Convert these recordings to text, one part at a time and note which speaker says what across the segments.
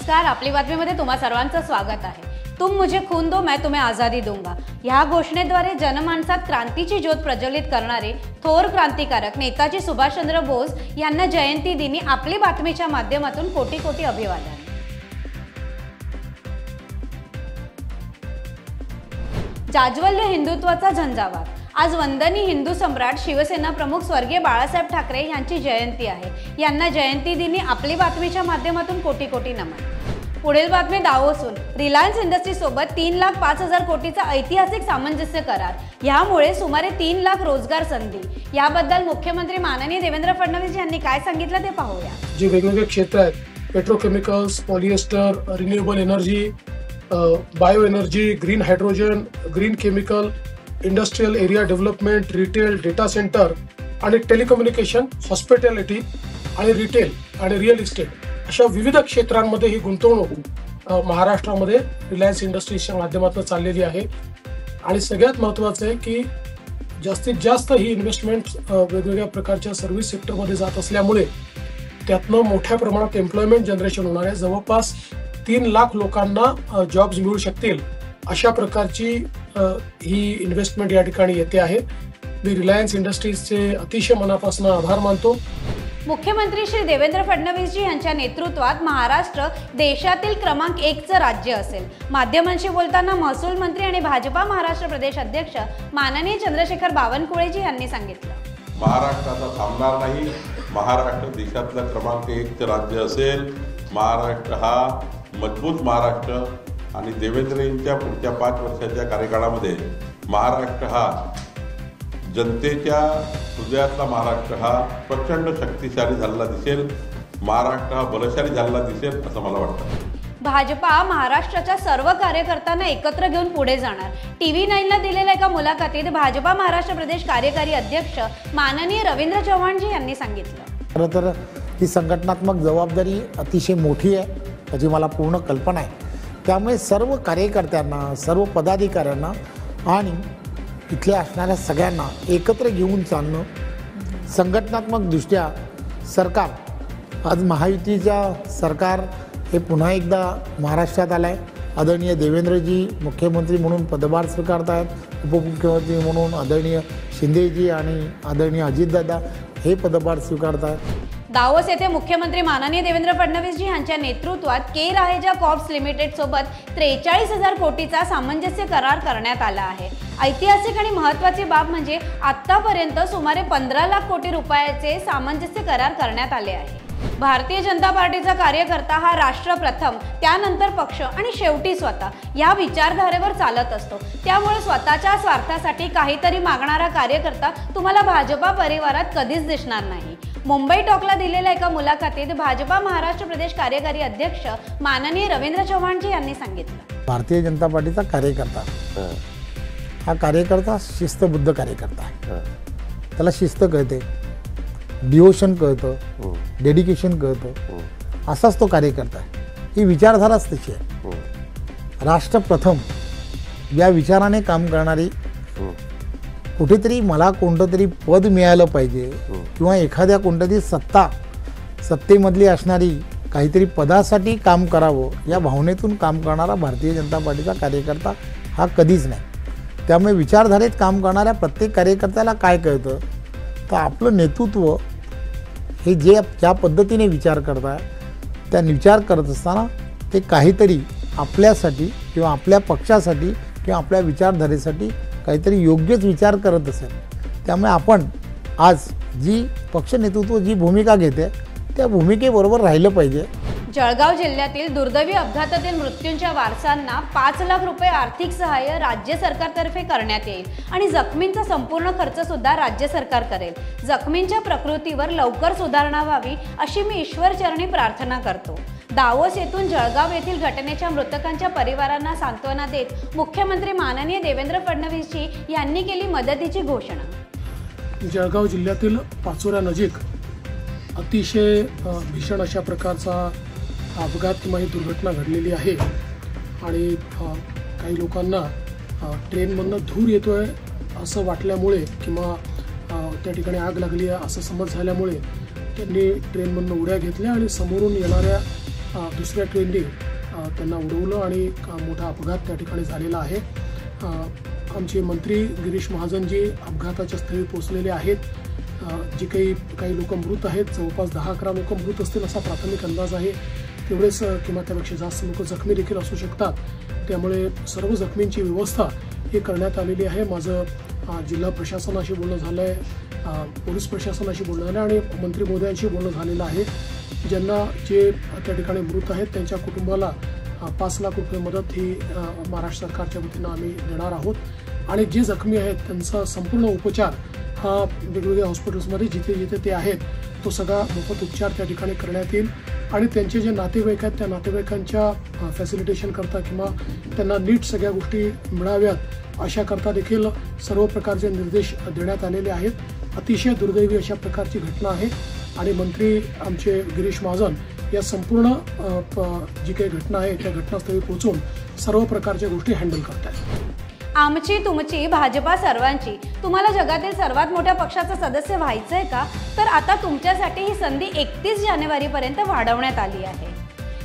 Speaker 1: नमस्कार, आपली बातमीमध्ये तुम्हा सर्वांचं स्वागत आहे। तुम मुझे खून दो, मैं तुम्हें आजादी दूंगा या घोषणेद्वारे जनमानसात क्रांतीची ज्योत प्रज्वलित करणारे थोर क्रांतिकारक नेताजी सुभाषचंद्र बोस यांना जयंती दिनी आपली बातमीच्या माध्यमातून कोटी कोटी अभिवादन। जाज्वल्य हिंदुत्वाचा झंझावात। आज वंदनीय हिंदू सम्राट शिवसेना प्रमुख स्वर्गीय बाळासाहेब ठाकरे यांची जयंती आहे। यांना जयंती दिनी आपली बातमीच्या माध्यमातून कोटी कोटी नमन। पुढील बातमी दावोसून। रिलायन्स इंडस्ट्रीज सोबत 3,05,000 कोटीचा ऐतिहासिक सामंजस्य करार। यामुळे सुमारे 3 लाख रोजगार संधी। याबद्दल मुख्यमंत्री माननीय देवेंद्र फडणवीस यांनी काय सांगितलं ते पाहूया।
Speaker 2: जे वेगवेगळे क्षेत्र आहेत, petrochemicals, polyester, renewable energy, bio energy, green hydrogen, green chemical, industrial area development, retail, data centre आणि टेलिकम्युनिकेशन, हॉस्पिटॅलिटी आणि रिटेल आणि रिअल इस्टेट अशा विविध क्षेत्रांमध्ये ही गुंतवणूक महाराष्ट्रामध्ये रिलायन्स इंडस्ट्रीजच्या माध्यमातून चाललेली आहे। आणि सगळ्यात महत्त्वाचं आहे की जास्तीत जास्त ही इन्व्हेस्टमेंट वेगवेगळ्या प्रकारच्या सर्व्हिस सेक्टरमध्ये जात असल्यामुळे त्यातनं मोठ्या प्रमाणात एम्प्लॉयमेंट जनरेशन होणार आहे। जवळपास 3 लाख लोकांना जॉब्स मिळू शकतील अशा प्रकारची ही इन्व्हेस्टमेंट या ठिकाणी येते आहे। मी रिलायन्स इंडस्ट्रीजचे अतिशय मनापासून आभार मानतो।
Speaker 1: मुख्यमंत्री श्री देवेंद्र फडणवीस जी यांच्या नेतृत्वात महाराष्ट्र देशातील क्रमांक 1चं राज्य असेल। माध्यमांशी बोलताना महसूल मंत्री आणि भाजपा महाराष्ट्र प्रदेश अध्यक्ष माननीय चंद्रशेखर बावनकुळे जी यांनी सांगितलं,
Speaker 3: महाराष्ट्राचा थांबणार नाही। महाराष्ट्र देशातलं क्रमांक 1चं राज्य असेल। महाराष्ट्र हा मजबूत महाराष्ट्र आणि देवेंद्रजींच्या पुढच्या 5 वर्षाच्या कार्यकाळामध्ये महाराष्ट्र हा जनतेच्या हृदयातला महाराष्ट्र हा प्रचंड शक्तिशाली झालेला दिसेल। महाराष्ट्र हा बलशाली झालेला दिसेल असं मला वाटतं।
Speaker 1: भाजपा महाराष्ट्राच्या सर्व कार्यकर्त्यांना एकत्र घेऊन पुढे जाणार। टीव्ही 9ला दिलेल्या एका मुलाखतीत भाजपा महाराष्ट्र प्रदेश कार्यकारी अध्यक्ष माननीय रवींद्र चव्हाण जी यांनी सांगितलं,
Speaker 4: खरं तर ही संघटनात्मक जबाबदारी अतिशय मोठी आहे याची मला पूर्ण कल्पना आहे। त्यामुळे सर्व कार्यकर्त्यांना, सर्व पदाधिकाऱ्यांना आणि इथल्या असणाऱ्या सगळ्यांना एकत्र घेऊन चालणं, संघटनात्मकदृष्ट्या सरकार आज महायुतीच्या सरकार हे पुन्हा एकदा महाराष्ट्रात आलं आहे। आदरणीय देवेंद्रजी मुख्यमंत्री म्हणून पदभार स्वीकारत आहेत, उपमुख्यमंत्री म्हणून आदरणीय शिंदेजी आणि आदरणीय अजितदादा हे पदभार स्वीकारत आहेत।
Speaker 1: दावोस येथे मुख्यमंत्री माननीय देवेंद्र फडणवीस जी यांच्या नेतृत्वात के राहेजा कॉर्प्स लिमिटेड सोबत 43,000 कोटीचा सामंजस्य करार करण्यात आला आहे। ऐतिहासिक आणि महत्त्वाची बाब म्हणजे आतापर्यंत सुमारे 15 लाख कोटी रुपयाचे सामंजस्य करार करण्यात आले आहे। भारतीय जनता पार्टीचा कार्यकर्ता हा राष्ट्र प्रथम, त्यानंतर पक्ष आणि शेवटी स्वतः या विचारधारेवर चालत असतो। त्यामुळे स्वतःच्या स्वार्थासाठी काहीतरी मागणारा कार्यकर्ता तुम्हाला भाजपा परिवारात कधीच दिसणार नाही। मुंबई टॉकला दिलेल्या एका मुलाखतीत भाजपा महाराष्ट्र प्रदेश कार्यकारी अध्यक्ष माननीय रवींद्र चव्हाण जी यांनी सांगितलं,
Speaker 4: भारतीय जनता पार्टीचा कार्यकर्ता हा कार्यकर्ता शिस्तबद्ध कार्यकर्ता आहे। त्याला शिस्त कळते, डिवोशन कळतं, डेडिकेशन कळतं, असाच तो कार्यकर्ता आहे। ही विचारधाराच तशी आहे। राष्ट्र प्रथम या विचाराने काम करणारी, कुठेतरी मला कोणतं तरी पद मिळालं पाहिजे किंवा एखाद्या कोणत्यातरी सत्तेमधली असणारी काहीतरी पदासाठी काम करावं या भावनेतून काम करणारा भारतीय जनता पार्टीचा कार्यकर्ता हा कधीच नाही। त्यामुळे विचारधारेत काम करणाऱ्या प्रत्येक कार्यकर्त्याला काय कळतं तर आपलं नेतृत्व हे ज्या पद्धतीने विचार करत आहे त्या विचार करत असताना ते काहीतरी आपल्यासाठी किंवा आपल्या पक्षासाठी किंवा आपल्या विचारधारेसाठी काहीतरी योग्यच विचार करत असेल। त्यामुळे आपण आज जी पक्ष नेतृत्व जी भूमिका घेते त्या भूमिकेबरोबर राहिलं पाहिजे।
Speaker 1: जळगाव जिल्ह्यातील दुर्दैवी अपघातातील मृत्यूंच्या वारसांना 5 लाख रुपये आर्थिक सहाय्य राज्य सरकारतर्फे करण्यात येईल आणि जखमींचा संपूर्ण खर्च सुद्धा राज्य सरकार करेल। जखमींच्या प्रकृतीवर लवकर सुधारणा व्हावी अशी मी ईश्वरचरणी प्रार्थना करतो। दावोस येथून जळगाव येथील घटनेच्या मृतकांच्या परिवारांना सांत्वना देत मुख्यमंत्री माननीय देवेंद्र फडणवीस जी यांनी केली मदतीची घोषणा।
Speaker 2: जळगाव जिल्ह्यातील पाचोऱ्यानजीक अतिशय भीषण अशा प्रकारचा अपघात किंवा ही दुर्घटना घडलेली आहे आणि काही लोकांना ट्रेनमधनं धूर येतोय असं वाटल्यामुळे किंवा त्या ठिकाणी आग लागली आहे असं समज झाल्यामुळे त्यांनी ट्रेनमधनं उड्या घेतल्या आणि समोरून येणाऱ्या दुसऱ्या ट्रेनने त्यांना उडवलं आणि मोठा अपघात त्या ठिकाणी झालेला आहे. आमचे मंत्री गिरीश महाजनजी अपघाताच्या स्थळी पोहोचलेले आहेत. जे काही लोक मृत आहेत, जवळपास 10-11 लोक मृत असतील असा प्राथमिक अंदाज आहे. तेवढेच किंवा त्यापेक्षा जास्त लोक जखमी देखील असू शकतात. त्यामुळे सर्व जखमींची व्यवस्था ही करण्यात आलेली आहे. माझं जिल्हा प्रशासनाशी बोलणं झालं आहे, पोलीस प्रशासनाशी बोलणं झालं आणि मंत्री महोदयांशी बोलणं झालेलं आहे. ज्यांना जे त्या ठिकाणी मृत आहेत त्यांच्या कुटुंबाला 5 लाख रुपये मदत ही महाराष्ट्र सरकारच्या वतीनं आम्ही देणार आहोत. आणि जे जखमी आहेत त्यांचा संपूर्ण उपचार हा वेगवेगळ्या हॉस्पिटल्समध्ये जिथे जिथे ते आहेत तो सगळा मोफत उपचार त्या ठिकाणी करण्यात येईल. आणि त्यांचे जे नातेवाईक आहेत त्या नातेवाईकांच्या फॅसिलिटेशन करता किंवा त्यांना नीट सगळ्या गोष्टी मिळाव्यात अशा करता देखील सर्व प्रकारचे निर्देश देण्यात आलेले आहेत. अतिशय दुर्दैवी अशा प्रकारची घटना आहे आणि मंत्री आमचे गिरीश महाजन या संपूर्ण जी काही घटना आहे त्या घटनास्थळी पोहोचून सर्व प्रकारच्या गोष्टी हँडल करतात.
Speaker 1: आमची तुमची भाजपा सर्वांची. तुम्हाला जगातील सर्वात मोठ्या पक्षाचा सदस्य व्हायचंय का? तर आता तुमच्यासाठी ही संधी 31 जानेवारीपर्यंत वाढवण्यात आली आहे.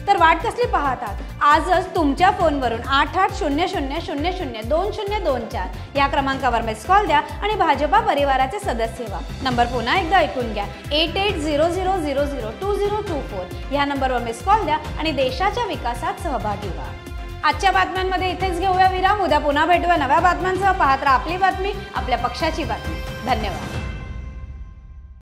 Speaker 1: तर वाट कसली पाहतात? आजच तुमच्या फोनवरून 8800002024 या क्रमांकावर मिस कॉल द्या आणि भाजपा परिवाराचे सदस्य व्हा. नंबर पुन्हा एकदा ऐकून घ्या, 8800002024 या नंबरवर मिस कॉल द्या आणि देशाच्या विकासात सहभागी व्हा. आजच्या बातम्यांमध्ये इथेच घेऊया विराम. उद्या पुन्हा भेटूया नव्या बातम्यांसह. पाहत राहा आपली बातमी, आपल्या पक्षाची बातमी. धन्यवाद.